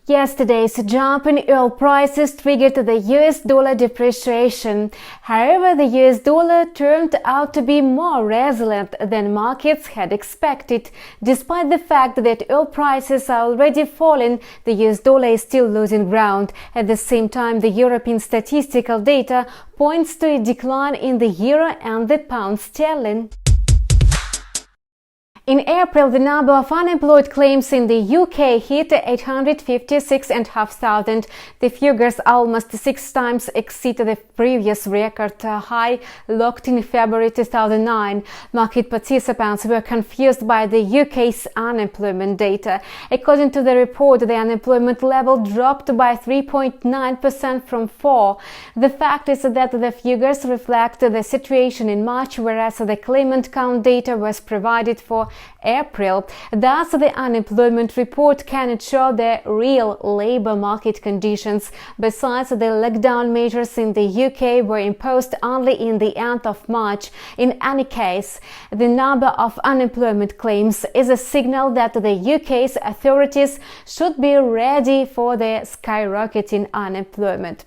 Yesterday's jump in oil prices triggered the US dollar depreciation. However, the US dollar turned out to be more resilient than markets had expected. Despite the fact that oil prices are already falling, the US dollar is still losing ground. At the same time, the European statistical data points to a decline in the euro and the pound sterling. In April, the number of unemployed claims in the UK hit 856,500. The figures almost 6 times exceed the previous record high locked in February 2009. Market participants were confused by the UK's unemployment data. According to the report, the unemployment level dropped by 3.9% from 4%. The fact is that the figures reflect the situation in March, whereas the claimant count data was provided for April. Thus, the unemployment report cannot show the real labor market conditions. Besides, the lockdown measures in the UK were imposed only in the end of March. In any case, the number of unemployment claims is a signal that the UK's authorities should be ready for the skyrocketing unemployment.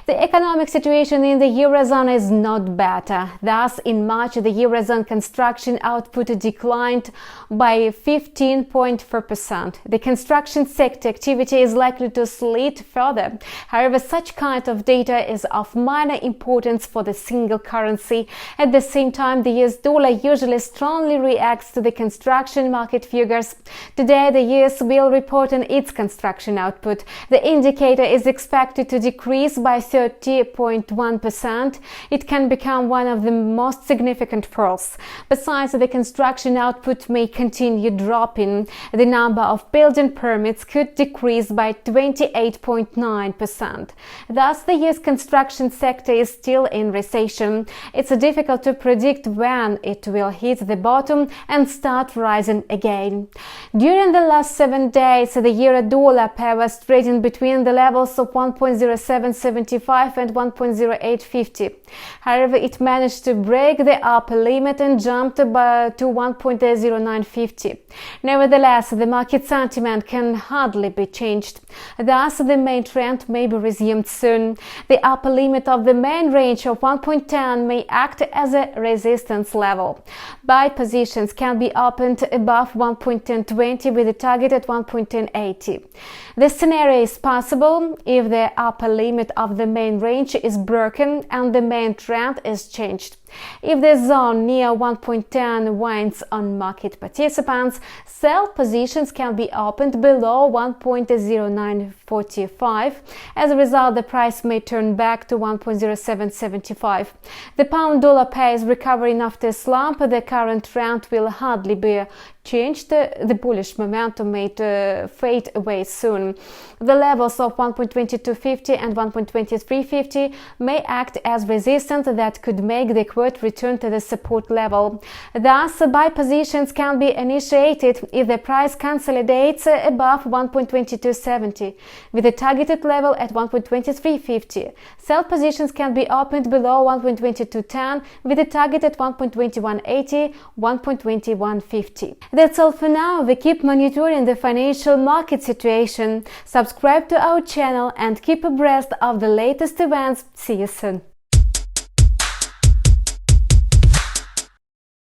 The economic situation in the eurozone is not better. Thus, in March, the eurozone construction output declined by 15.4%. The construction sector activity is likely to slide further. However, such kind of data is of minor importance for the single currency. At the same time, the US dollar usually strongly reacts to the construction market figures. Today, the US will report on its construction output. The indicator is expected to decrease by 30.1%. It can become one of the most significant falls. Besides, the construction output may continue dropping. The number of building permits could decrease by 28.9%. Thus, the US construction sector is still in recession. It's difficult to predict when it will hit the bottom and start rising again. During the last 7 days, the euro-dollar pair was trading between the levels of 1.0775 and 1.0850. However, it managed to break the upper limit and jumped to 1.0950. Nevertheless, the market sentiment can hardly be changed. Thus, the main trend may be resumed soon. The upper limit of the main range of 1.10 may act as a resistance level. Buy positions can be opened above 1.1020 with a target at 1.1080. The scenario is possible if the upper limit of the main range is broken and the main trend is changed. If the zone near 1.10 winds on market participants, sell positions can be opened below 1.0945. As a result, the price may turn back to 1.0775. The pound-dollar pair is recovering after a slump. The current trend will hardly be changed. The bullish momentum may fade away soon. The levels of 1.2250 and 1.2350 may act as resistance that could make the quote return to the support level. Thus, buy positions can be initiated if the price consolidates above 1.2270 with a targeted level at 1.2350. Sell positions can be opened below 1.2210 with a target at 1.2180, 1.2150. That's all for now. We keep monitoring the financial market situation. Subscribe to our channel and keep abreast of the latest events. See you soon.